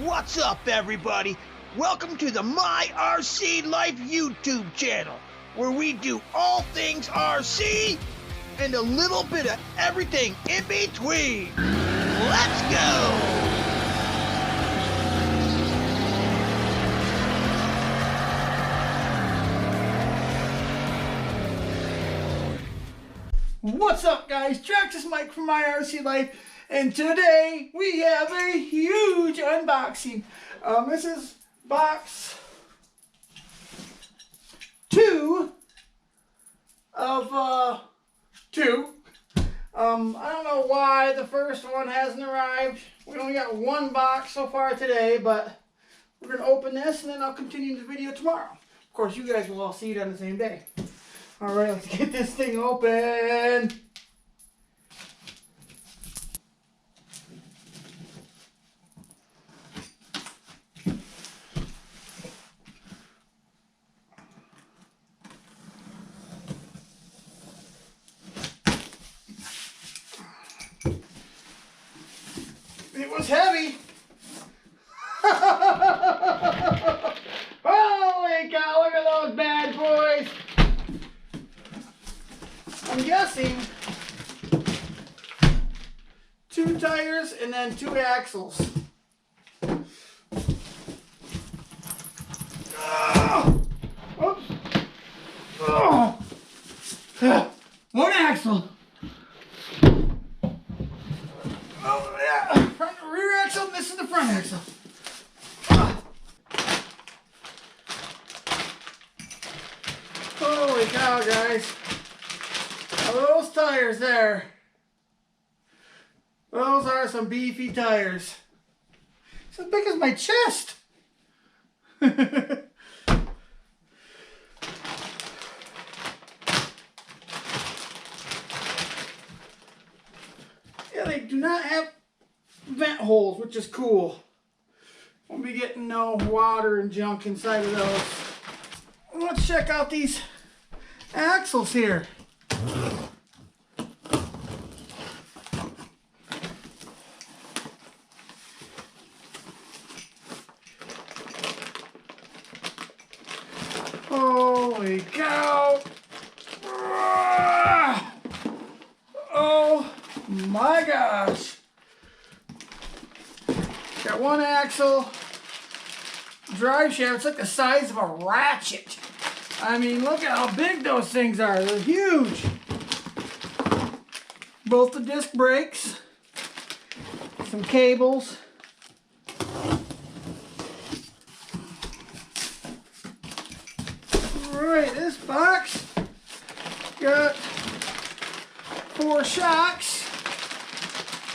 What's up, everybody? Welcome to the My RC Life YouTube channel, where we do all things RC and a little bit of everything in between. Let's go! What's up, guys? This is Mike from My RC Life, and today we have a huge unboxing. This is box 2 of 2. I don't know why the first one hasn't arrived. We only got one box so far today, but we're going to open this and then I'll continue the video tomorrow. Of course, you guys will all see it on the same day. Alright, let's get this thing open. It was heavy. Holy cow, look at those bad boys. I'm guessing 2 tires and then 2 axles. Oh! Oops. Oh! 1 axle. Oh yeah, rear axle. This is the front axle. Holy cow, guys. Those tires there, those are some beefy tires. It's as big as my chest. Yeah, they do not have vent holes, which is cool. Won't be getting no water and junk inside of those. Let's check out these axles here. Holy cow! Oh my gosh! Got 1 axle, drive shaft. It's like the size of a ratchet. I mean, look at how big those things are. They're huge. Both the disc brakes, some cables. Alright, this box got 4 shocks.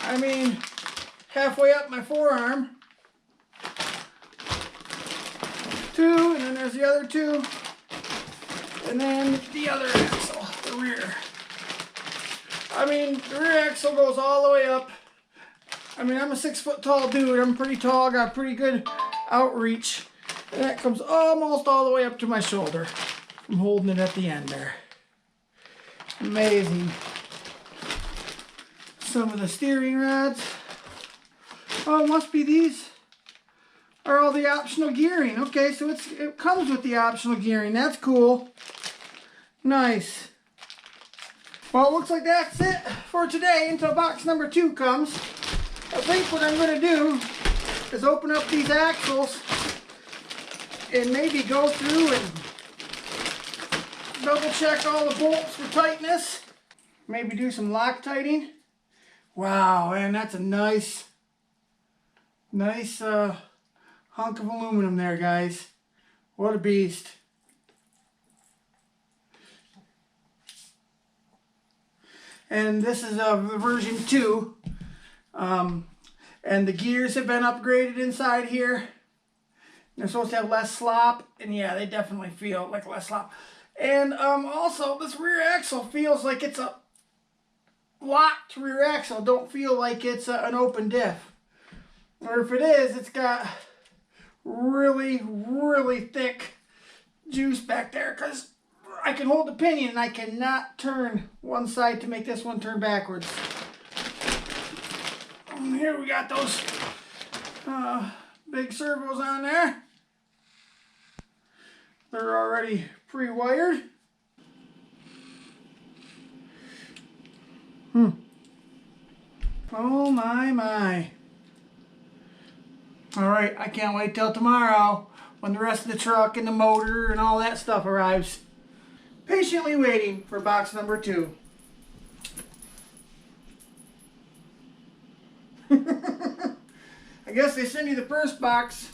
I mean, halfway up my forearm. 2, and then there's the other 2. And then the other axle, the rear. I mean, the rear axle goes all the way up. I mean, I'm a 6 foot tall dude. I'm pretty tall, got pretty good outreach. And that comes almost all the way up to my shoulder. I'm holding it at the end there. Amazing. Some of the steering rods. Oh, it must be these are all the optional gearing. Okay, so it comes with the optional gearing. That's cool. Nice. Well, it looks like that's it for today until box number 2 comes. I think what I'm going to do is open up these axles and maybe go through and double check all the bolts for tightness. Maybe do some Loctiting. Wow, man, that's a nice hunk of aluminum there, guys. What a beast. And this is version 2. And the gears have been upgraded inside here. They're supposed to have less slop. And yeah, they definitely feel like less slop. And also, this rear axle feels like it's a locked rear axle. Don't feel like it's an open diff. Or if it is, it's got really, really thick juice back there, because I can hold the pinion and I cannot turn one side to make this one turn backwards. And here we got those big servos on there. They're already pre-wired. Oh my. Alright, I can't wait till tomorrow when the rest of the truck and the motor and all that stuff arrives. Patiently waiting for box number 2. I guess they send you the first box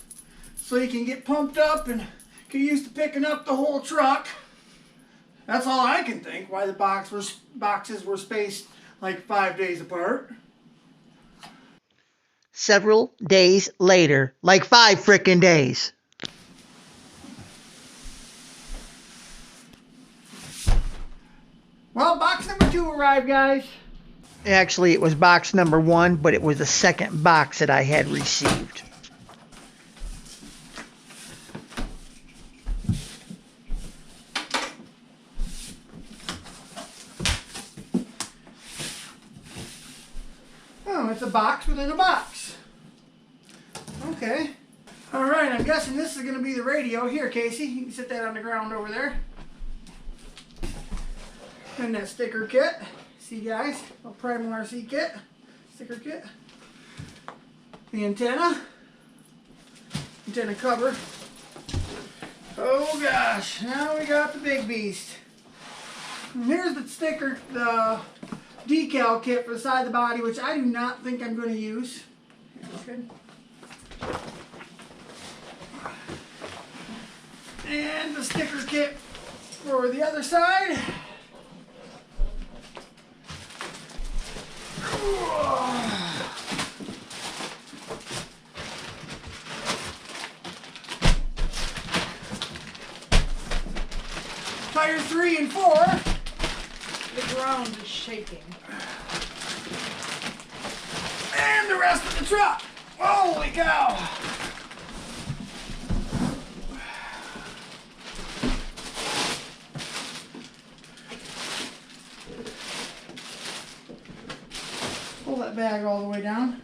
so you can get pumped up and get used to picking up the whole truck. That's all I can think, why the boxes were spaced like 5 days apart. Several days later, like 5 frickin' days. Well, box number 2 arrived, guys. Actually, it was box number 1, but it was the second box that I had received. Oh, it's a box within a box. Okay. Alright, I'm guessing this is going to be the radio. Here, Casey, you can sit that on the ground over there. And that sticker kit. See, guys, a Primal RC kit. Sticker kit. The antenna cover. Oh gosh, now we got the big beast. And here's the sticker, the decal kit for the side of the body, which I do not think I'm going to use. Okay. And the sticker kit for the other side. Tire 3 and 4. The ground is shaking. And the rest of the truck. Holy cow. Pull that bag all the way down.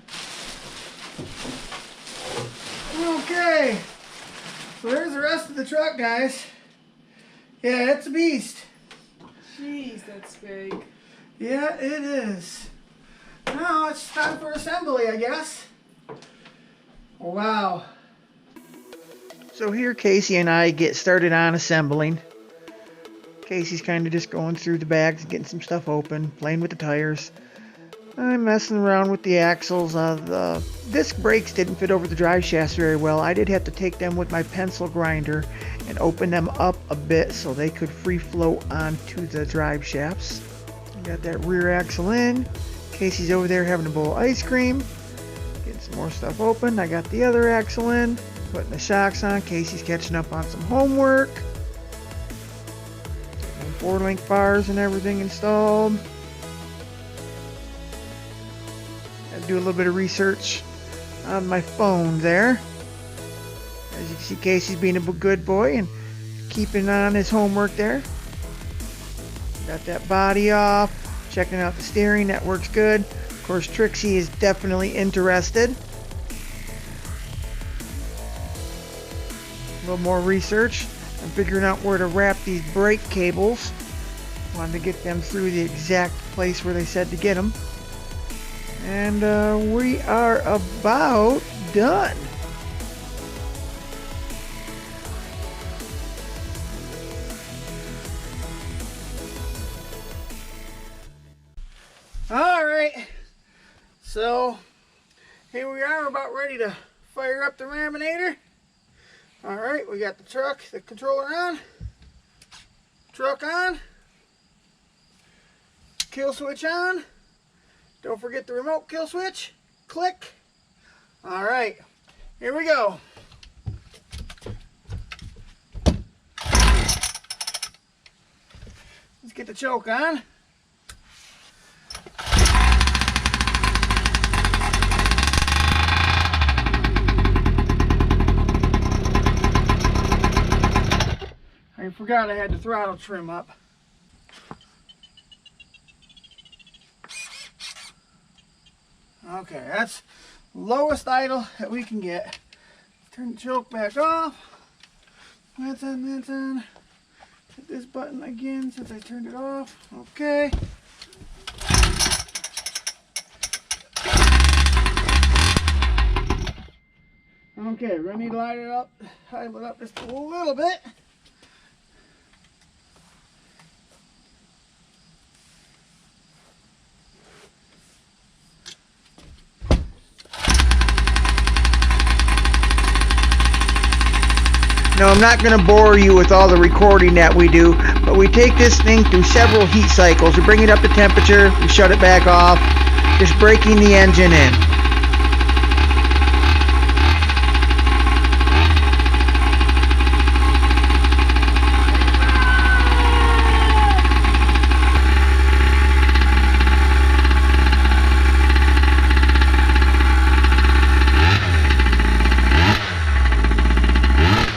Okay. So there's the rest of the truck, guys. Yeah, it's a beast. Jeez, that's big. Yeah, it is. Now it's time for assembly, I guess. Wow. So here Casey and I get started on assembling. Casey's kind of just going through the bags, getting some stuff open, playing with the tires. I'm messing around with the axles. The disc brakes didn't fit over the drive shafts very well. I did have to take them with my pencil grinder and open them up a bit so they could free flow onto the drive shafts. Got that rear axle in. Casey's over there having a bowl of ice cream. Getting some more stuff open. I got the other axle in. Putting the shocks on. Casey's catching up on some homework. 4-link bars and everything installed. Do a little bit of research on my phone there. As you can see, Casey's being a good boy and keeping on his homework there. Got that body off, checking out the steering, that works good. Of course, Trixie is definitely interested. A little more research. I'm figuring out where to wrap these brake cables. Wanted to get them through the exact place where they said to get them. And we are about done. Alright, so here we are, about ready to fire up the Raminator. Alright, we got the truck, the controller on, truck on, kill switch on. Don't forget the remote kill switch. Click. Alright, here we go. Let's get the choke on. I forgot I had the throttle trim up. Okay, that's lowest idle that we can get. Turn the choke back off. That's on, that's on. Hit this button again since I turned it off. Okay. Okay, we're gonna need to light it up, idle it up just a little bit. Now, I'm not going to bore you with all the recording that we do, but we take this thing through several heat cycles. We bring it up to temperature, we shut it back off, just breaking the engine in.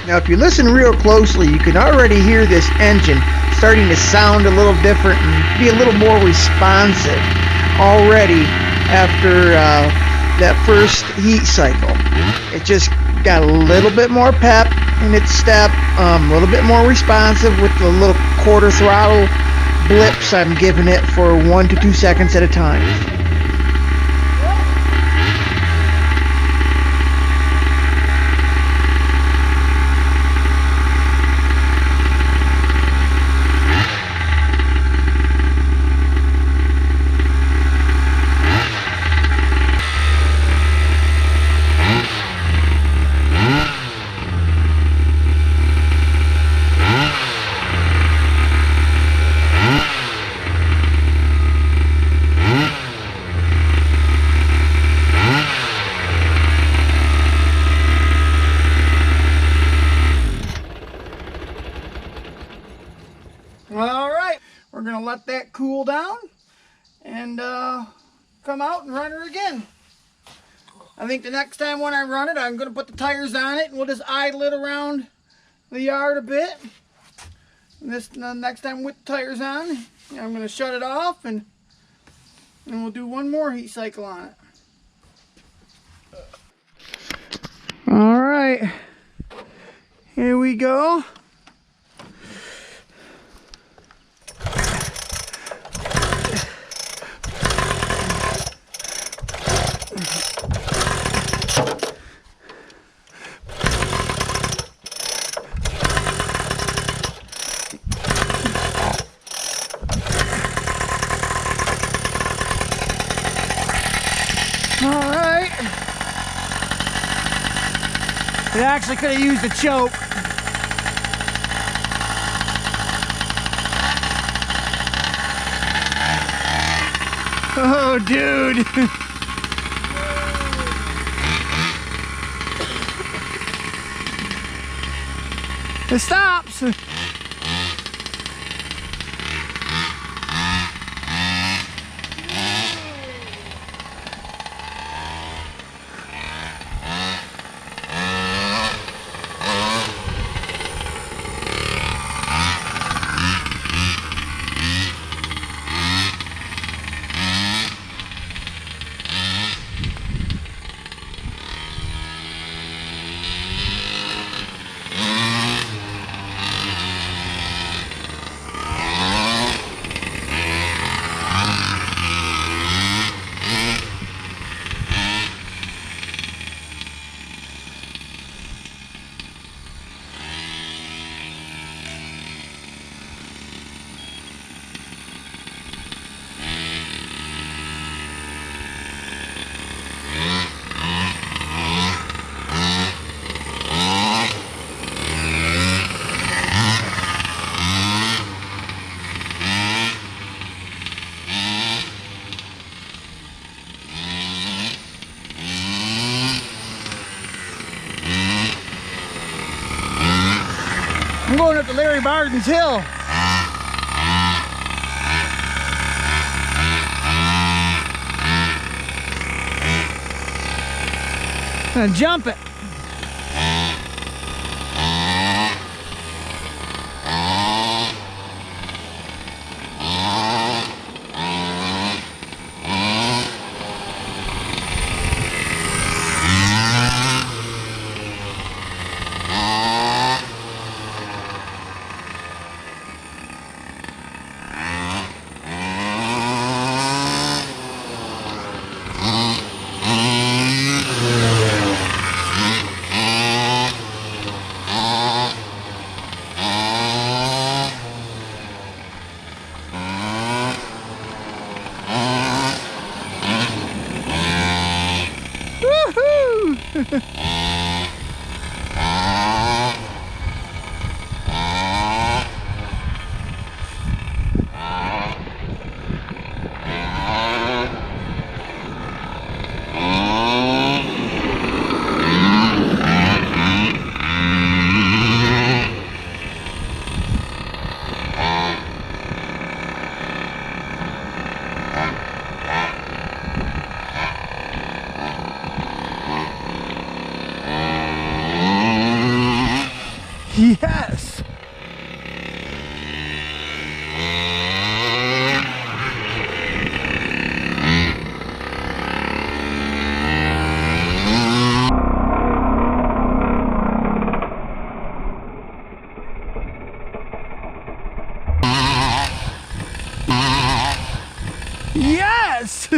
Now, if you listen real closely, you can already hear this engine starting to sound a little different and be a little more responsive already after that first heat cycle. It just got a little bit more pep in its step, a little bit more responsive with the little quarter throttle blips I'm giving it for 1 to 2 seconds at a time. Alright, we're going to let that cool down and come out and run her again. I think the next time when I run it, I'm going to put the tires on it and we'll just idle it around the yard a bit. And this next time with the tires on, I'm going to shut it off and we'll do one more heat cycle on it. Alright, here we go. Alright. It actually could have used a choke. Oh, dude. It stops. I'm going up to Larry Barden's hill. I'm gonna jump it. Yes! Yes!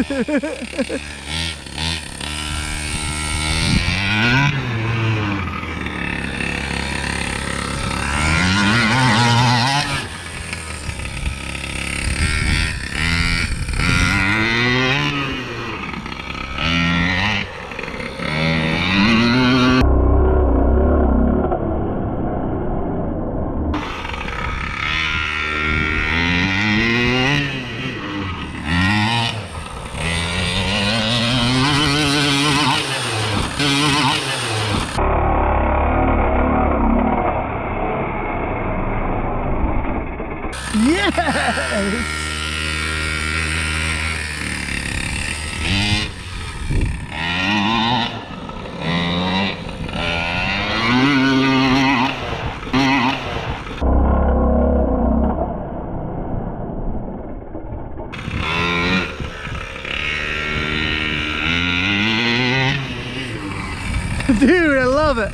Yes! Dude, I love it.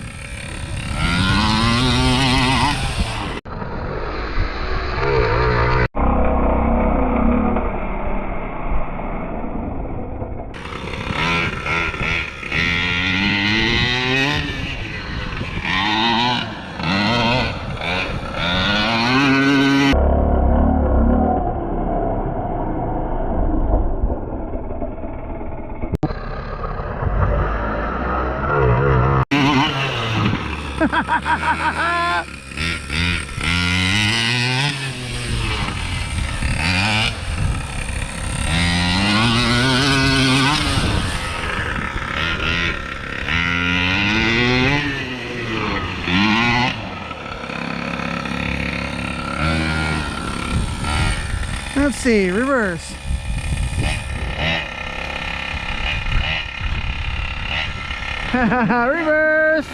Let's see, reverse. Reverse.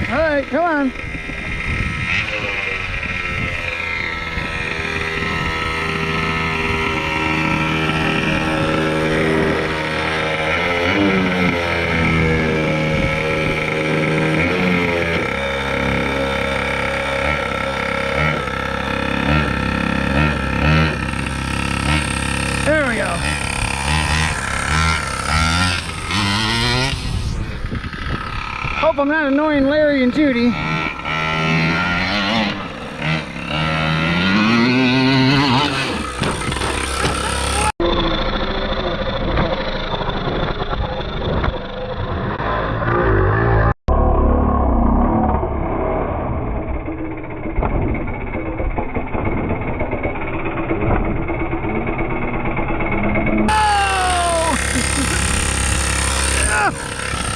All right, come on. There we go. Hope I'm not annoying Larry and Judy.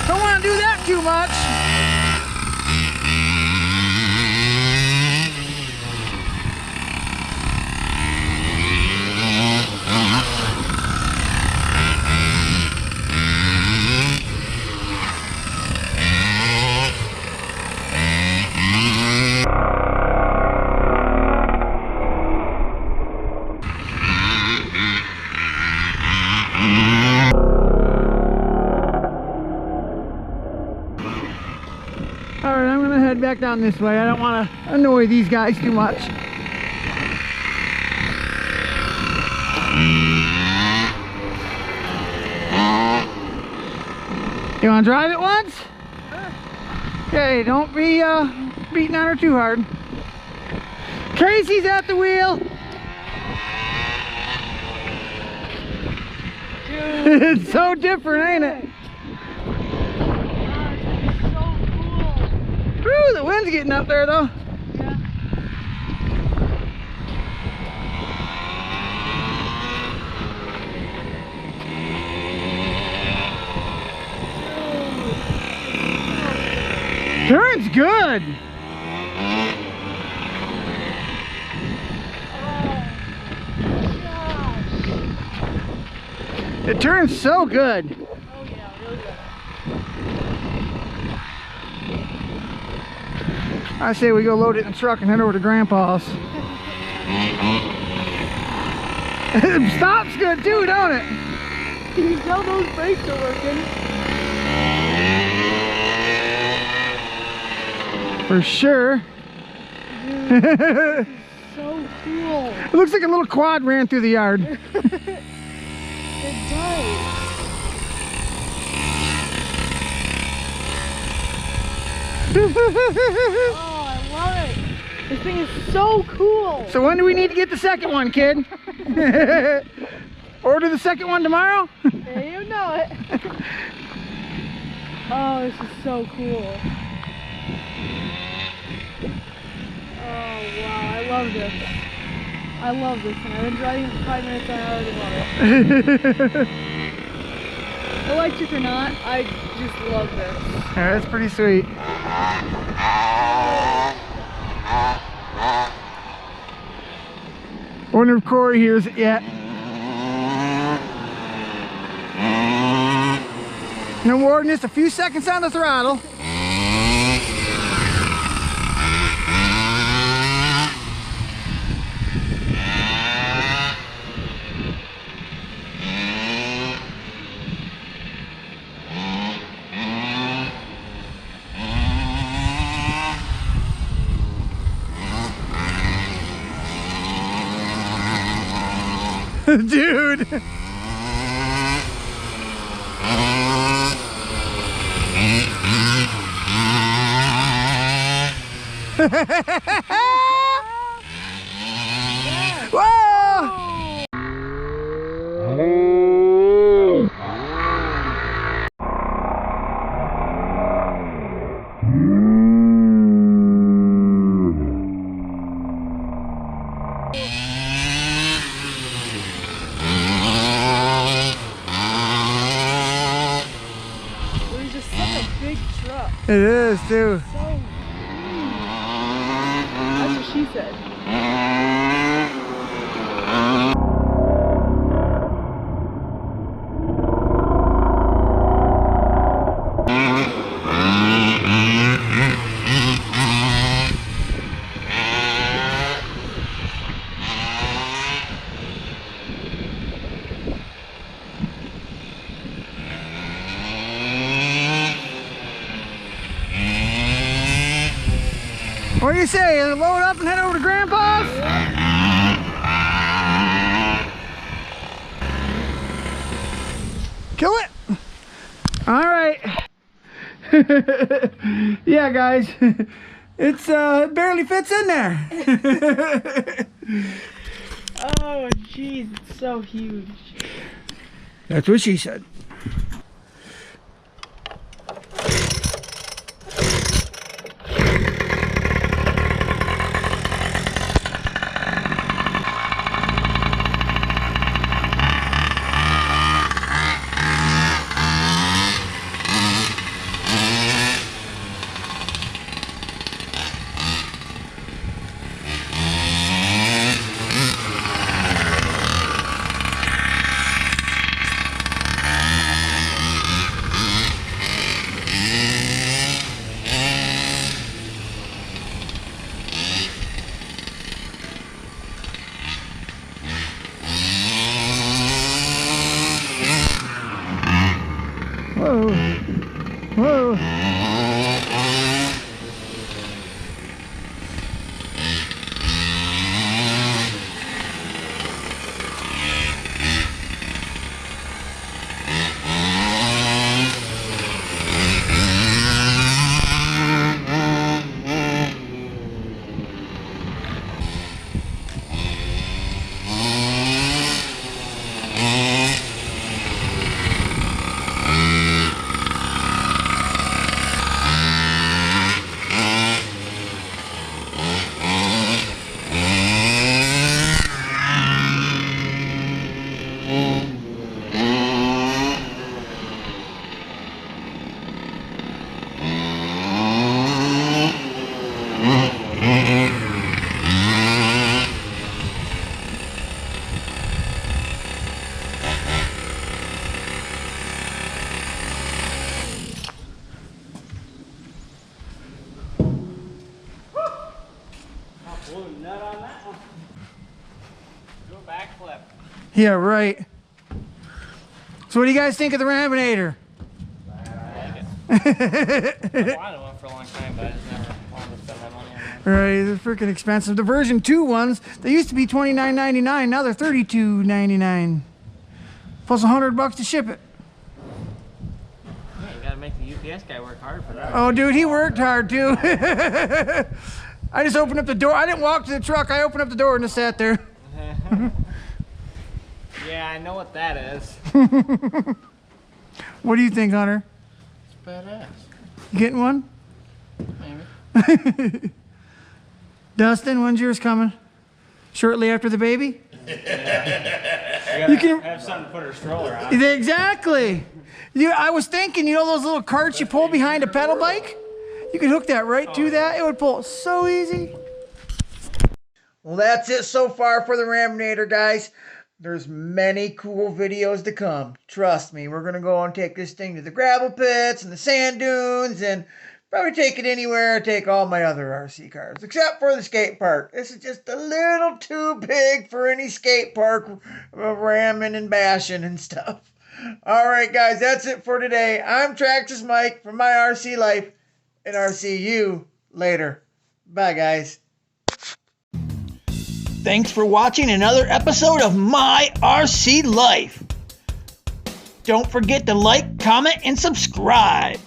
Don't want to do that too much. Alright, I'm gonna head back down this way. I don't want to annoy these guys too much. You want to drive it once? Okay, don't be beating on her too hard. Tracy's at the wheel. Dude. It's so different, ain't it? So cool. Woo, the wind's getting up there though. Yeah. Turn's good. It turns so good. Oh yeah, really good. I say we go load it in the truck and head over to Grandpa's. It stops good too, don't it? You can tell those brakes are working. For sure. Dude, this is so cool. It looks like a little quad ran through the yard. It does. Oh, I love it. This thing is so cool. So when do we need to get the second one, kid? Order the second one tomorrow? Yeah, you know it. Oh, this is so cool. Oh, wow. I love this. I love this thing. I've been driving it for 5 minutes and I already love it. Electric or not, I just love this. Yeah, that's pretty sweet. Wonder if Corey hears it yet. No more than just a few seconds on the throttle. Dude. Whoa! We're just such a big truck. It is too. So huge. That's what she said. What do you say? Load up and head over to Grandpa's? Kill it! All right. Yeah, guys. It's it barely fits in there. Oh, jeez, it's so huge. That's what she said. Whoa. Whoa. Yeah, right. So what do you guys think of the Raminator? I wanted one for a long time, but I just never wanted to spend that money on one. Right, they're freaking expensive. The version 2 ones, they used to be $29.99. Now they're $32.99. Plus $100 to ship it. Yeah, you gotta make the UPS guy work hard for that. Oh, dude, he worked hard too. I just opened up the door. I didn't walk to the truck. I opened up the door and just sat there. Yeah, I know what that is. What do you think, Hunter? It's badass. You getting one? Maybe. Dustin, when's yours coming? Shortly after the baby? You can have something to put her stroller on. Exactly. I was thinking, you know those little carts you pull behind a pedal bike? You could hook that right to that. It would pull so easy. Well, that's it so far for the Raminator, guys. There's many cool videos to come. Trust me, we're going to go and take this thing to the gravel pits and the sand dunes and probably take it anywhere, take all my other RC cars, except for the skate park. This is just a little too big for any skate park ramming and bashing and stuff. All right, guys, that's it for today. I'm Tractus Mike from My RC Life, and I'll see you later. Bye, guys. Thanks for watching another episode of My RC Life. Don't forget to like, comment, and subscribe.